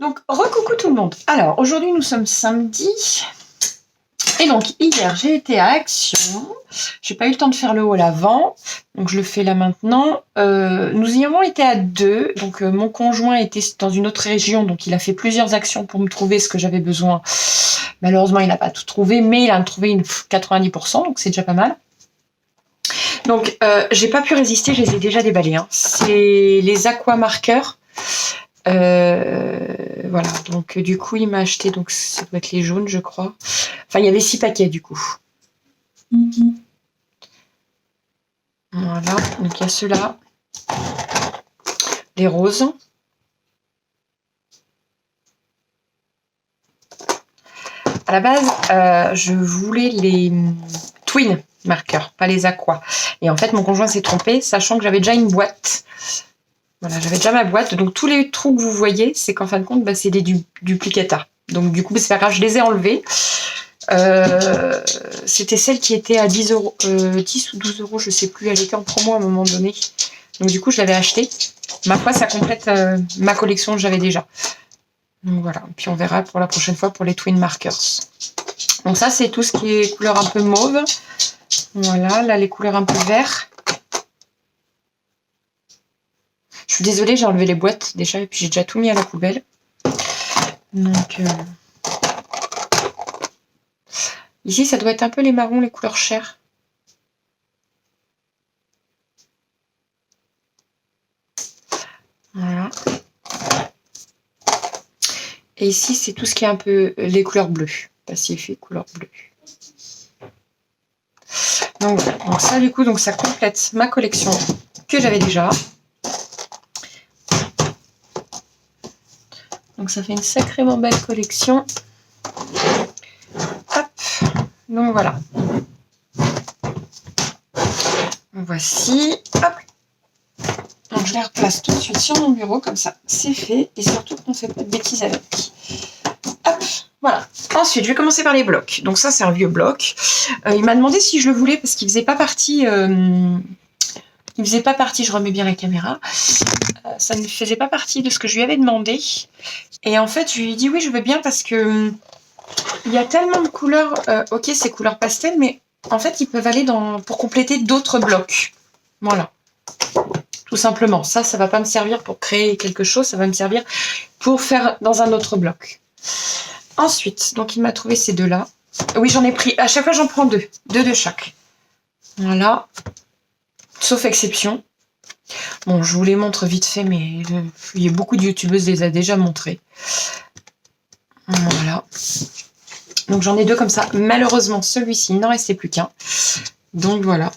Donc, recoucou tout le monde. Alors, aujourd'hui, nous sommes samedi. Et donc, hier, j'ai été à Action. J'ai pas eu le temps de faire le haul avant. Donc, je le fais là maintenant. Nous y avons été à 2. Donc, mon conjoint était dans une autre région. Donc, il a fait plusieurs actions pour me trouver ce que j'avais besoin. Malheureusement, il n'a pas tout trouvé. Mais il a trouvé une 90%. Donc, c'est déjà pas mal. Donc, j'ai pas pu résister. Je les ai déjà déballés. Hein. C'est les aqua marqueurs. Voilà, donc du coup il m'a acheté, donc ça doit être les jaunes je crois, enfin il y avait 6 paquets du coup. Voilà, donc il y a ceux-là, les roses, à la base je voulais les twin marqueurs, pas les aqua, et en fait mon conjoint s'est trompé, sachant que j'avais déjà une boîte. Voilà, j'avais déjà ma boîte, donc tous les trous que vous voyez, c'est qu'en fin de compte, c'est des duplicata. Donc du coup, c'est pas grave, je les ai enlevés. C'était celle qui était à 10 euros, 10 ou 12 euros, je sais plus, elle était en promo à un moment donné. Donc du coup, je l'avais acheté. Ma foi, ça complète ma collection que j'avais déjà. Donc voilà, puis on verra pour la prochaine fois pour les Twin Markers. Donc ça, c'est tout ce qui est couleur un peu mauve. Voilà, là, les couleurs un peu vert. Je suis désolée, j'ai enlevé les boîtes déjà et puis j'ai déjà tout mis à la poubelle. Donc ici, ça doit être un peu les marrons, les couleurs chères. Voilà. Et ici, c'est tout ce qui est un peu les couleurs bleues. Pacifique, couleur bleue. Donc voilà. Donc ça, du coup, donc ça complète ma collection que j'avais déjà. Donc ça fait une sacrément belle collection. Hop. Donc voilà. Voici. Hop. Donc je les replace tout de suite sur mon bureau, comme ça c'est fait. Et surtout qu'on ne fait pas de bêtises avec. Hop. Voilà. Ensuite, je vais commencer par les blocs. Donc ça, c'est un vieux bloc. Il m'a demandé si je le voulais parce qu'il faisait pas partie... je remets bien la caméra. Ça ne faisait pas partie de ce que je lui avais demandé. Et en fait, je lui ai dit oui, je veux bien parce que il y a tellement de couleurs. Ok, c'est couleur pastel, mais en fait, ils peuvent aller pour compléter d'autres blocs. Voilà. Tout simplement. Ça va pas me servir pour créer quelque chose. Ça va me servir pour faire dans un autre bloc. Ensuite, donc il m'a trouvé ces deux-là. Oui, j'en ai pris. À chaque fois, j'en prends deux. Deux de chaque. Voilà. Sauf exception. Bon, je vous les montre vite fait, mais il y a beaucoup de youtubeuses les a déjà montrées. Voilà. Donc j'en ai deux comme ça. Malheureusement, celui-ci, il n'en restait plus qu'un. Donc voilà.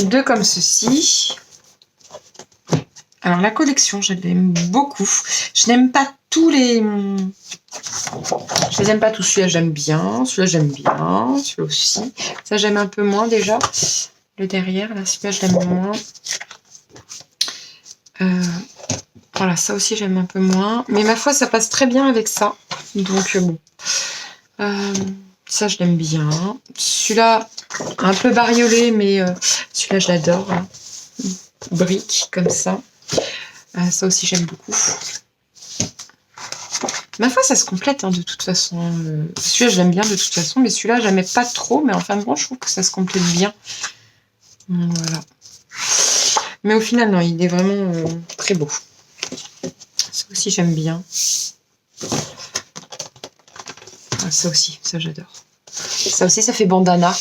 Deux comme ceci. Alors la collection, je l'aime beaucoup. Je n'aime pas tous les... Je les aime pas tous. Celui-là, j'aime bien. Celui-là, j'aime bien. Celui-là aussi. Ça, j'aime un peu moins déjà. Le derrière, là, celui-là, je l'aime moins. Voilà, ça aussi, j'aime un peu moins. Mais ma foi, ça passe très bien avec ça. Donc, bon. Ça, je l'aime bien. Celui-là, un peu bariolé, mais celui-là, je l'adore. Hein. Brique, comme ça. Ça aussi, j'aime beaucoup. Ma foi, ça se complète hein, de toute façon. Celui-là, je l'aime bien de toute façon, mais celui-là, j'aimais pas trop. Mais en fin de compte, je trouve que ça se complète bien. Voilà. Mais au final, non, il est vraiment très beau. Ça aussi, j'aime bien. Ah, ça aussi, ça j'adore. Ça aussi, ça fait bandana.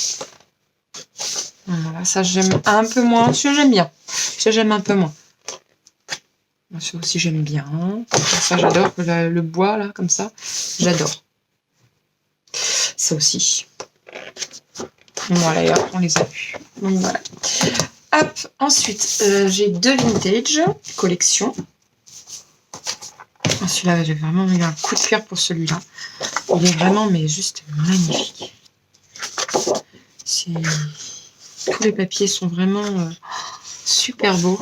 Voilà, ça j'aime un peu moins. Celui-là, j'aime bien. Ça, j'aime un peu moins. Ça aussi, j'aime bien. Ça, j'adore. Le bois, là, comme ça. J'adore. Ça aussi. Voilà, et après, on les a vus. Donc, voilà. Hop, ensuite, j'ai deux vintage collection. Celui-là, j'ai vraiment eu un coup de cœur pour celui-là. Il est vraiment, mais juste magnifique. Tous les papiers sont vraiment super beaux.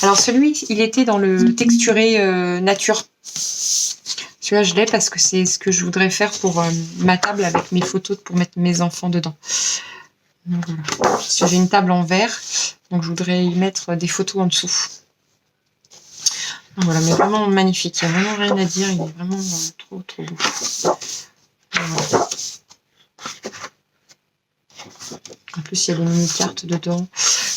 Alors celui, il était dans le texturé nature. Celui-là, je l'ai parce que c'est ce que je voudrais faire pour ma table avec mes photos pour mettre mes enfants dedans. Donc, voilà. J'ai une table en verre, donc je voudrais y mettre des photos en dessous. Voilà, mais vraiment magnifique. Il n'y a vraiment rien à dire. Il est vraiment trop, trop beau. Voilà. En plus, il y a des mini-cartes dedans.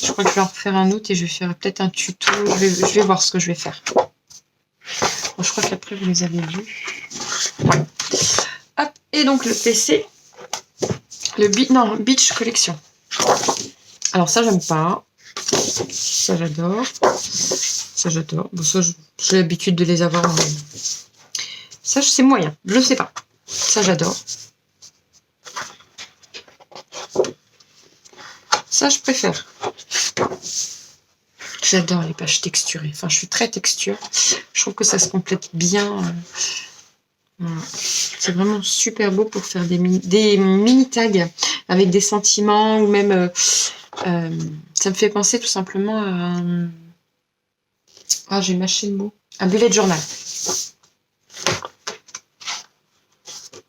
Je crois que je vais en refaire un autre et je vais faire peut-être un tuto. Je vais voir ce que je vais faire. Bon, je crois qu'après, vous les avez vus. Ouais. Hop. Et donc, le PC. Beach Collection. Alors, ça, j'aime pas. Ça, j'adore. Ça, j'adore. Bon, ça, j'ai l'habitude de les avoir. Mais... ça, c'est moyen. Je sais pas. Ça, j'adore. Ça, je préfère. J'adore les pages texturées. Enfin, je suis très texture. Je trouve que ça se complète bien. Voilà. C'est vraiment super beau pour faire des mini tags avec des sentiments ou même... ça me fait penser tout simplement à un... ah, j'ai mâché le mot. Un bullet journal.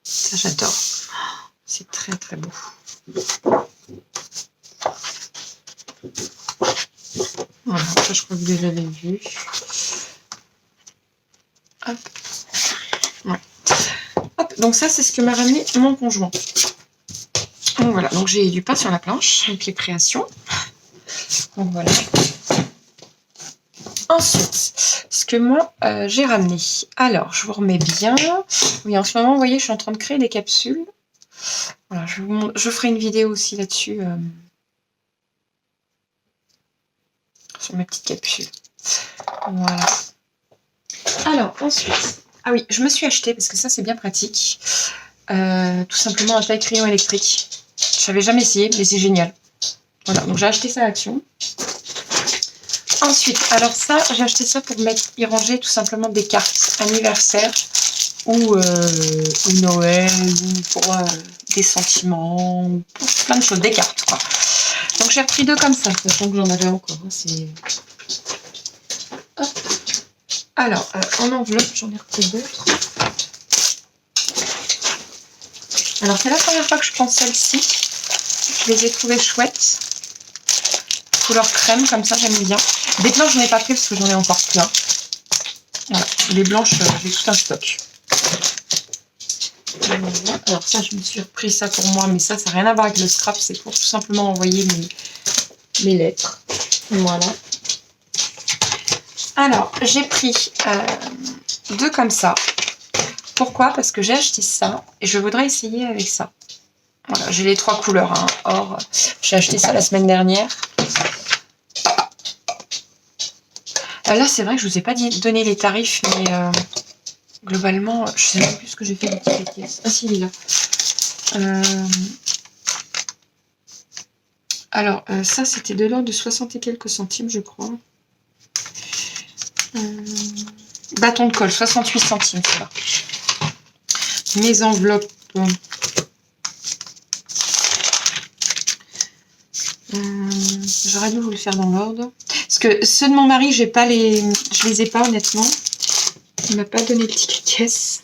Ça, j'adore. C'est très, très beau. Voilà, ça, je crois que vous l'avez vu. Hop. Ouais. Hop. Donc ça, c'est ce que m'a ramené mon conjoint. Donc voilà, donc j'ai du pain sur la planche avec les créations. Donc voilà. Ensuite, ce que moi, j'ai ramené. Alors, je vous remets bien. Oui, en ce moment, vous voyez, je suis en train de créer des capsules. Voilà, je ferai une vidéo aussi là-dessus. Sur mes petites capsules. Voilà. Alors, ensuite... ah oui, je me suis acheté, parce que ça, c'est bien pratique, tout simplement un taille-crayon électrique. Je n'avais jamais essayé, mais c'est génial. Voilà, donc j'ai acheté ça à Action. Ensuite, alors ça, j'ai acheté ça pour y ranger tout simplement des cartes anniversaire ou Noël, ou pour des sentiments, ou pour plein de choses, des cartes, quoi. Donc j'ai repris 2 comme ça, sachant que j'en avais encore. C'est... hop. Alors, en enveloppe, j'en ai repris d'autres. Alors, c'est la première fois que je prends celle-ci. Je les ai trouvées chouettes. Couleur crème, comme ça, j'aime bien. Des blanches, je n'en ai pas pris parce que j'en ai encore plein. Voilà. Les blanches, j'ai tout un stock. Alors ça, je me suis repris ça pour moi, mais ça n'a rien à voir avec le scrap. C'est pour tout simplement envoyer mes lettres. Voilà. Alors, j'ai pris 2 comme ça. Pourquoi? Parce que j'ai acheté ça et je voudrais essayer avec ça. Voilà, j'ai les 3 couleurs. Hein. Or, j'ai acheté ça la semaine dernière. Là, c'est vrai que je ne vous ai pas donné les tarifs, mais globalement, je ne sais même plus ce que j'ai fait avec les pièces. Ah si, il est là. Alors, ça, c'était de l'ordre de 60 et quelques centimes, je crois. Bâton de colle, 68 centimes, ça va. Mes enveloppes. J'aurais dû vous le faire dans l'ordre. Parce que ceux de mon mari, je les ai pas honnêtement. Il m'a pas donné le ticket caisse.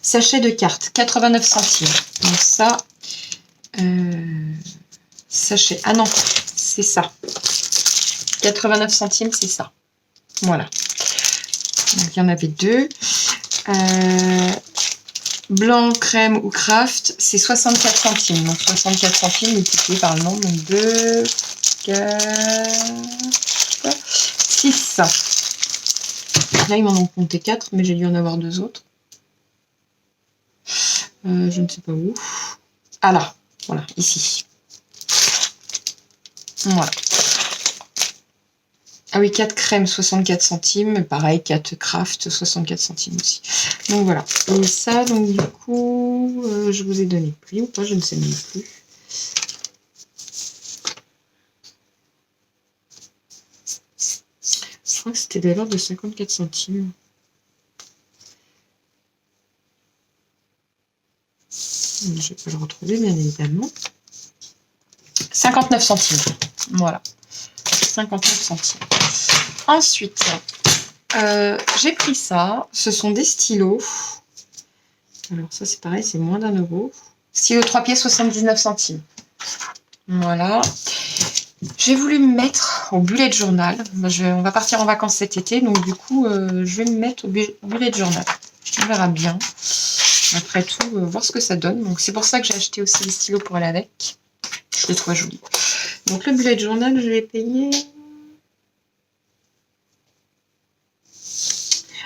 Sachet de cartes, 89 centimes. Donc ça, sachet. Ah non, c'est ça. 89 centimes, c'est ça. Voilà. Donc il y en avait 2. Blanc, crème ou craft, c'est 64 centimes. Donc 64 centimes multiplié par le nombre. Donc 2, 4, 6. Là, ils m'en ont compté 4, mais j'ai dû en avoir 2 autres. Je ne sais pas où. Ah là, voilà, ici. Voilà. Ah oui, 4 crèmes, 64 centimes. Pareil, 4 craft, 64 centimes aussi. Donc voilà. Et ça, donc du coup, je vous ai donné le prix ou pas, je ne sais même plus. Je crois que c'était de l'ordre de 54 centimes. Je ne vais pas le retrouver, bien évidemment. 59 centimes. Voilà. 59 centimes. Ensuite, j'ai pris ça. Ce sont des stylos. Alors ça, c'est pareil, c'est moins d'1 euro. Stylo 3 pièces, 79 centimes. Voilà. J'ai voulu me mettre au bullet journal. On va partir en vacances cet été, donc du coup, je vais me mettre au bullet journal. On verra bien. Après tout, voir ce que ça donne. Donc c'est pour ça que j'ai acheté aussi les stylos pour aller avec. Je les trouve jolis. Donc le bullet journal, je l'ai payé.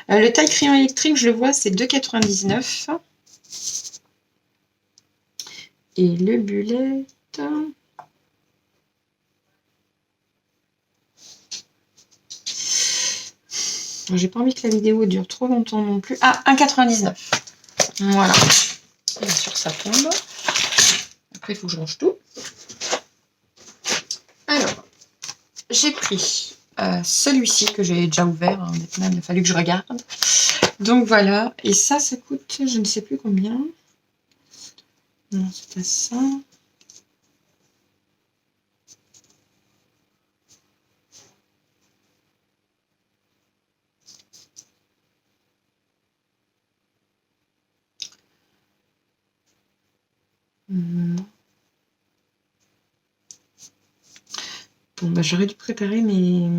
Le taille crayon électrique, je le vois, c'est 2,99. Et le bullet... J'ai pas envie que la vidéo dure trop longtemps non plus. Ah, 1,99. Voilà. Bien sûr, ça tombe. Après, il faut que je range tout. Alors, j'ai pris celui-ci que j'ai déjà ouvert. Hein, maintenant, il a fallu que je regarde. Donc voilà. Et ça coûte, je ne sais plus combien. Non, c'est pas ça. Bon, bah, j'aurais dû préparer mes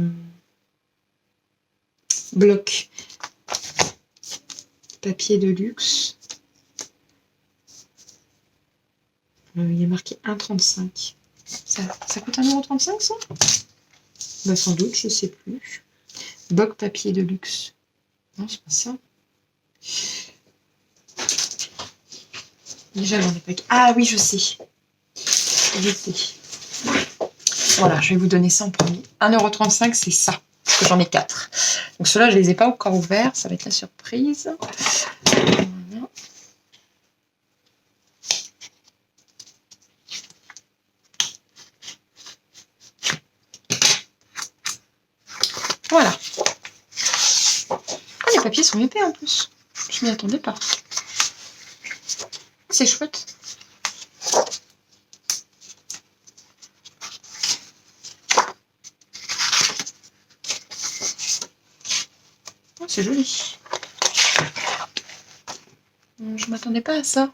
blocs papier de luxe. Il y a marqué 1,35. Ça coûte 1,35 € ça? Bah, sans doute, je sais plus. Bloc papier de luxe. Non, c'est pas ça. Déjà dans les paquets. Ah oui, je sais. Je sais. Voilà, je vais vous donner ça en premier. 1,35 €, c'est ça. Parce que j'en ai 4. Donc ceux-là, je ne les ai pas encore ouverts. Ça va être la surprise. Voilà. Voilà. Ah, les papiers sont épais en plus. Je m'y attendais pas. C'est chouette. Oh, c'est joli. Je m'attendais pas à ça.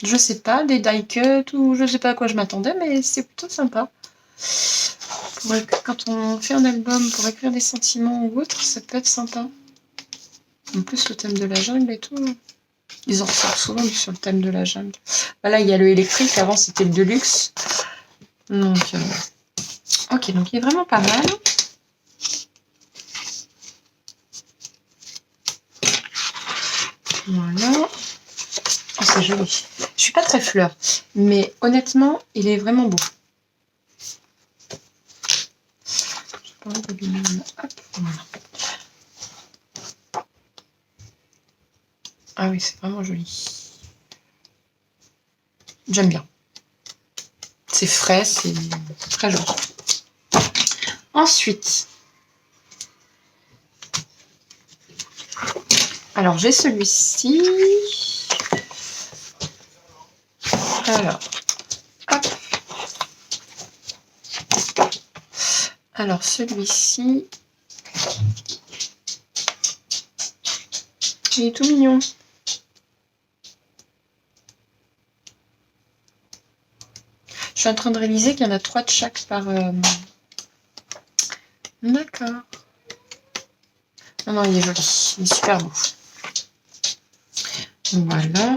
Je sais pas, des die cuts ou je sais pas à quoi je m'attendais, mais c'est plutôt sympa. Quand on fait un album pour écrire des sentiments ou autre, ça peut être sympa. En plus, le thème de la jungle et tout, ils en ressortent souvent sur le thème de la jungle. Là, il y a le électrique, avant c'était le deluxe. Donc, ok, donc il est vraiment pas mal. Voilà. Oh, c'est joli. Je suis pas très fleur, mais honnêtement, il est vraiment beau. J'ai pas envie de lui mettre. Hop, voilà. Ah oui, c'est vraiment joli. J'aime bien. C'est frais, c'est très joli. Ensuite, alors j'ai celui-ci. Alors, hop. Alors celui-ci, il est tout mignon. Je suis en train de réaliser qu'il y en a 3 de chaque par... D'accord. Non, non, il est joli. Il est super beau. Voilà.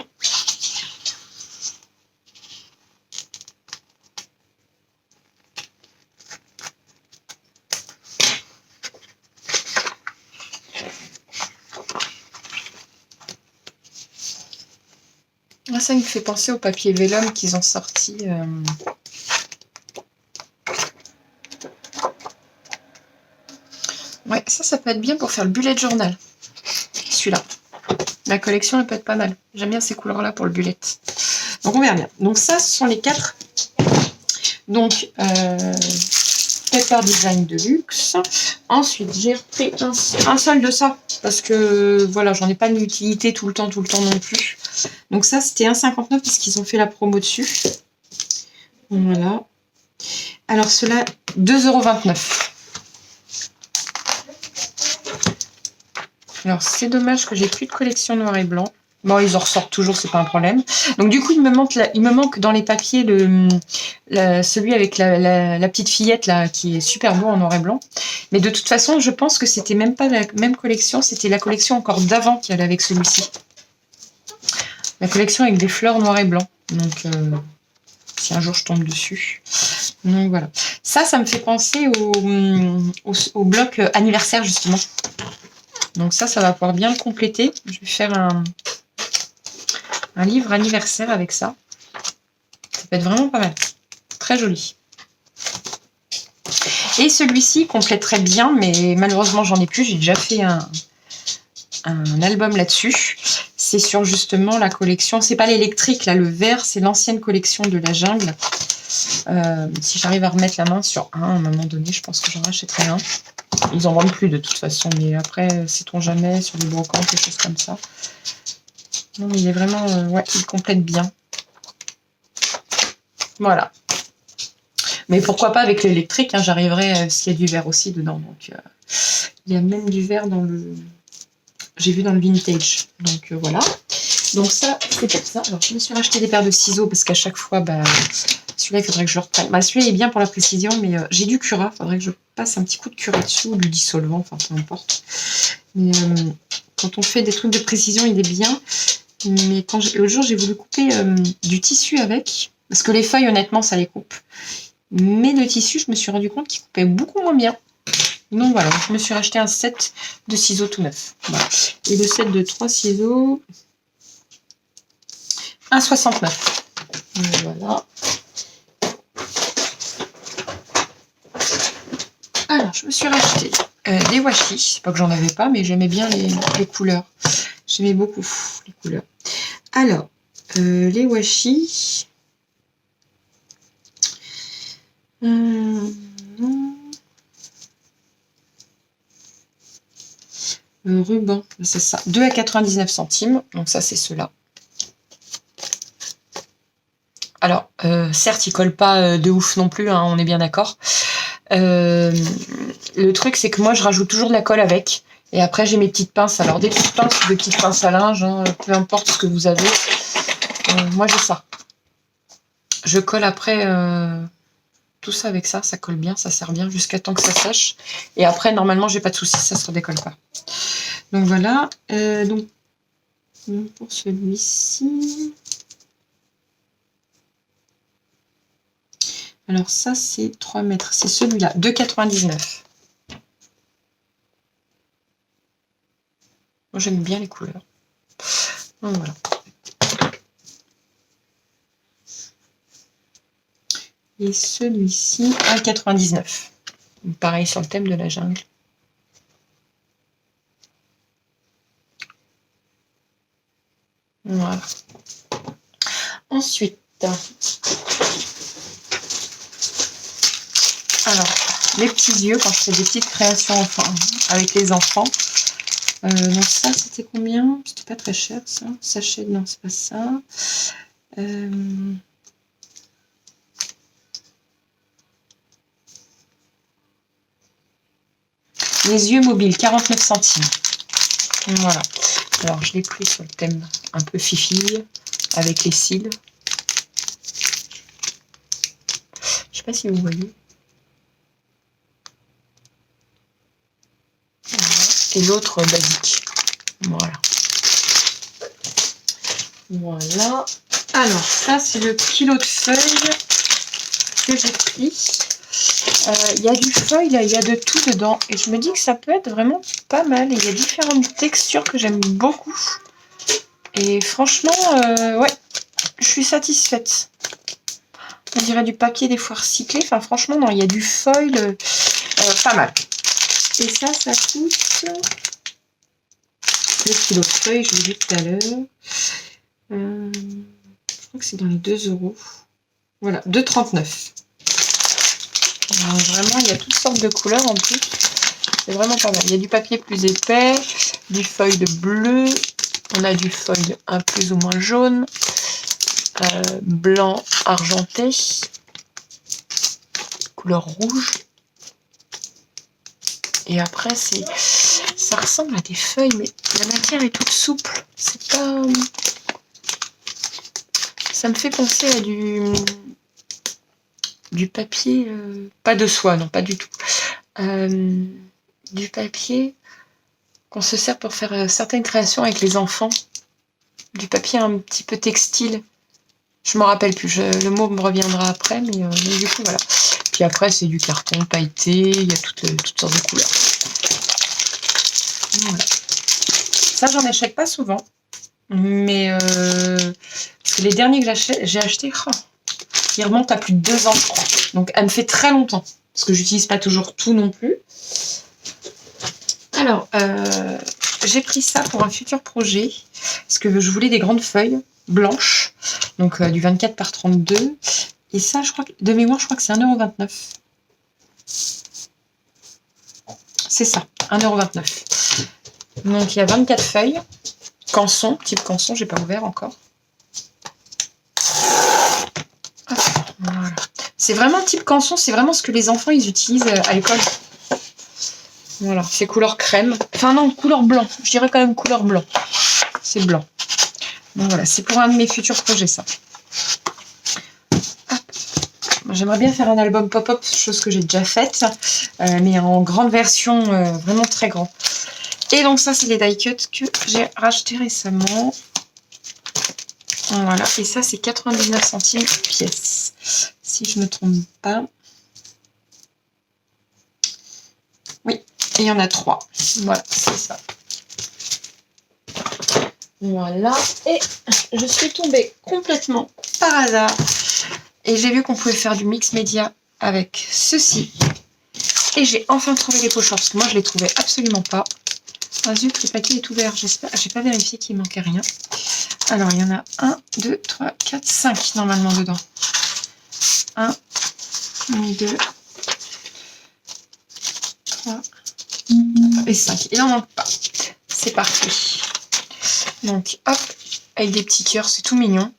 Ah, ça me fait penser au papier vélum qu'ils ont sorti. Ouais, ça peut être bien pour faire le bullet journal. Celui-là. La collection, elle peut être pas mal. J'aime bien ces couleurs-là pour le bullet. Donc, on verra bien. Donc, ça, ce sont les 4. Donc, Paper Design de luxe. Ensuite, j'ai repris un seul de ça. Parce que, voilà, j'en ai pas une utilité tout le temps non plus. Donc, ça, c'était 1,59 parce qu'ils ont fait la promo dessus. Voilà. Alors, ceux-là, 2,29 €. Alors, c'est dommage que j'ai plus de collection noir et blanc. Bon, ils en ressortent toujours, c'est pas un problème. Donc du coup, il me manque dans les papiers celui avec la petite fillette là, qui est super beau en noir et blanc. Mais de toute façon, je pense que c'était même pas la même collection, c'était la collection encore d'avant qui allait avec celui-ci. La collection avec des fleurs noir et blanc. Donc si un jour je tombe dessus. Donc voilà. Ça me fait penser au bloc anniversaire justement. Donc ça va pouvoir bien le compléter. Je vais faire un livre anniversaire avec ça. Ça peut être vraiment pas mal. Très joli. Et celui-ci compléterait bien, mais malheureusement j'en ai plus. J'ai déjà fait un album là-dessus. C'est sur justement la collection. C'est pas l'électrique, là, le vert, c'est l'ancienne collection de la jungle. Si j'arrive à remettre la main sur un à un moment donné, je pense que j'en rachèterai un. Ils en vendent plus de toute façon, mais après, sait-on jamais, sur des brocantes, des choses comme ça. Non, mais il est vraiment... ouais, il complète bien. Voilà. Mais pourquoi pas avec l'électrique, hein, j'arriverai s'il y a du verre aussi dedans. Donc, il y a même du verre dans le... J'ai vu dans le vintage. Donc, voilà. Donc ça, c'est pour ça. Alors, je me suis racheté des paires de ciseaux parce qu'à chaque fois, celui-là, il faudrait que je le reprenne. Celui-là, il est bien pour la précision, mais j'ai du Cura. Il faudrait que je passe un petit coup de Cura dessus ou du dissolvant, enfin, peu importe. Mais quand on fait des trucs de précision, il est bien. Mais l'autre jour, j'ai voulu couper du tissu avec, parce que les feuilles, honnêtement, ça les coupe. Mais le tissu, je me suis rendu compte qu'il coupait beaucoup moins bien. Donc voilà, je me suis racheté un set de ciseaux tout neuf. Voilà. Et le set de 3 ciseaux, 1,69. Voilà. Alors, je me suis racheté des washi. C'est pas que j'en avais pas, mais j'aimais bien les couleurs. J'aimais beaucoup les couleurs. Alors, les washi. Ruban, c'est ça. 2 à 99 centimes. Donc ça, c'est ceux-là. Alors, certes, ils collent pas de ouf non plus, hein, on est bien d'accord. Le truc, c'est que moi, je rajoute toujours de la colle avec. Et après, j'ai mes petites pinces. Alors, des petites pinces à linge, hein, peu importe ce que vous avez. Moi, j'ai ça. Je colle après tout ça avec ça. Ça colle bien, ça sert bien jusqu'à temps que ça sèche. Et après, normalement, j'ai pas de soucis, ça se redécolle pas. Donc, voilà. Donc, pour celui-ci... Alors ça, c'est 3 mètres. C'est celui-là, 2,99. Moi, j'aime bien les couleurs. Donc, voilà. Et celui-ci, 1,99. Pareil sur le thème de la jungle. Voilà. Ensuite... Alors, les petits yeux, quand je fais des petites créations avec les enfants. Donc ça, c'était combien? C'était pas très cher, ça. Sachet, non, c'est pas ça. Les yeux mobiles, 49 centimes. Voilà. Alors, je l'ai pris sur le thème un peu fifille, avec les cils. Je sais pas si vous voyez. Et l'autre basique. Voilà. Voilà. Alors, ça, c'est le kilo de feuilles que j'ai pris. Il y a du feuille, là, il y a de tout dedans. Et je me dis que ça peut être vraiment pas mal. Et il y a différentes textures que j'aime beaucoup. Et franchement, ouais, je suis satisfaite. On dirait du papier des fois recyclé. Enfin, franchement, non, il y a du foil pas mal. Et ça coûte... Le kilo de feuilles, je l'ai vu tout à l'heure. Je crois que c'est dans les 2 €. Voilà, 2,39. Vraiment, il y a toutes sortes de couleurs en plus. C'est vraiment pas mal. Il y a du papier plus épais, du feuille de bleu. On a du feuille un plus ou moins jaune. Blanc argenté. Couleur rouge. Et après, ça ça ressemble à des feuilles, mais la matière est toute souple. C'est pas... Ça me fait penser à du papier... Pas de soie, non, pas du tout. Du papier qu'on se sert pour faire certaines créations avec les enfants. Du papier un petit peu textile. Je m'en rappelle plus, le mot me reviendra après, mais du coup, voilà. Puis après, c'est du carton pailleté, il y a toutes sortes de couleurs. Voilà. Ça, j'en achète pas souvent. Mais parce que les derniers que j'ai achetés, ils remontent à plus de 2 ans, je crois. Donc, elle me fait très longtemps. Parce que j'utilise pas toujours tout non plus. Alors, j'ai pris ça pour un futur projet. Parce que je voulais des grandes feuilles blanches. Donc, du 24 par 32. Et ça, je crois que, de mémoire, je crois que c'est 1,29 €. C'est ça, 1,29 €. Donc, il y a 24 feuilles. Canson, type canson, j'ai pas ouvert encore. Hop, voilà. C'est vraiment type canson, c'est vraiment ce que les enfants ils utilisent à l'école. Voilà, c'est couleur crème. Enfin non, couleur blanc. Je dirais quand même couleur blanc. C'est blanc. Donc voilà, c'est pour un de mes futurs projets ça. J'aimerais bien faire un album pop-up, chose que j'ai déjà faite, mais en grande version, vraiment très grand. Et donc ça, c'est les die cuts que j'ai racheté récemment. Voilà, et ça, c'est 99 centimes pièce, si je ne me trompe pas. Oui, et il y en a 3. Voilà, c'est ça. Voilà, et je suis tombée complètement par hasard. Et j'ai vu qu'on pouvait faire du mix média avec ceci. Et j'ai enfin trouvé les pochoirs, parce que moi, je les trouvais absolument pas. Ah zut, le paquet est ouvert, j'espère. J'ai pas vérifié qu'il manquait rien. Alors, il y en a 1, 2, 3, 4, 5 normalement dedans. 1, 2, 3 et 5. Il n'en manque pas. C'est parfait. Donc, hop, avec des petits cœurs, c'est tout mignon.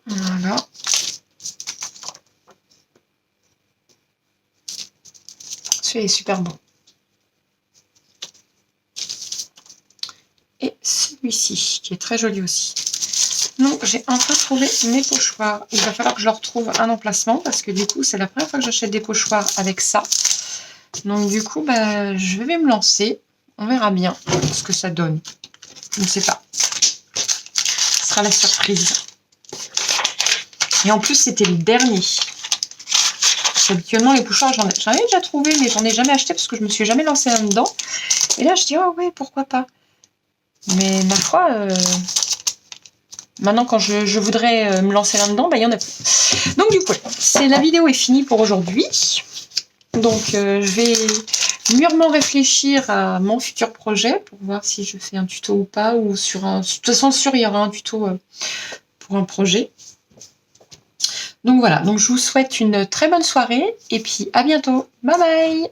Voilà. Celui-là est super beau. Et celui-ci, qui est très joli aussi. Donc, j'ai enfin trouvé mes pochoirs. Il va falloir que je leur trouve un emplacement, parce que du coup, c'est la première fois que j'achète des pochoirs avec ça. Donc, du coup, bah, je vais me lancer. On verra bien ce que ça donne. Je ne sais pas. Ce sera la surprise. Et en plus, c'était le dernier. Habituellement, les pochoirs, j'en ai déjà trouvé, mais j'en ai jamais acheté parce que je me suis jamais lancée là-dedans. Et là, je dis, oh ouais, pourquoi pas. Mais ma foi, maintenant, quand je voudrais me lancer là-dedans, bah, il y en a plus. Donc, du coup, la vidéo est finie pour aujourd'hui. Donc, je vais mûrement réfléchir à mon futur projet pour voir si je fais un tuto ou pas. Ou sur un... De toute façon, sûr, il y aura un tuto pour un projet. Donc, voilà. Donc, je vous souhaite une très bonne soirée. Et puis, à bientôt. Bye bye!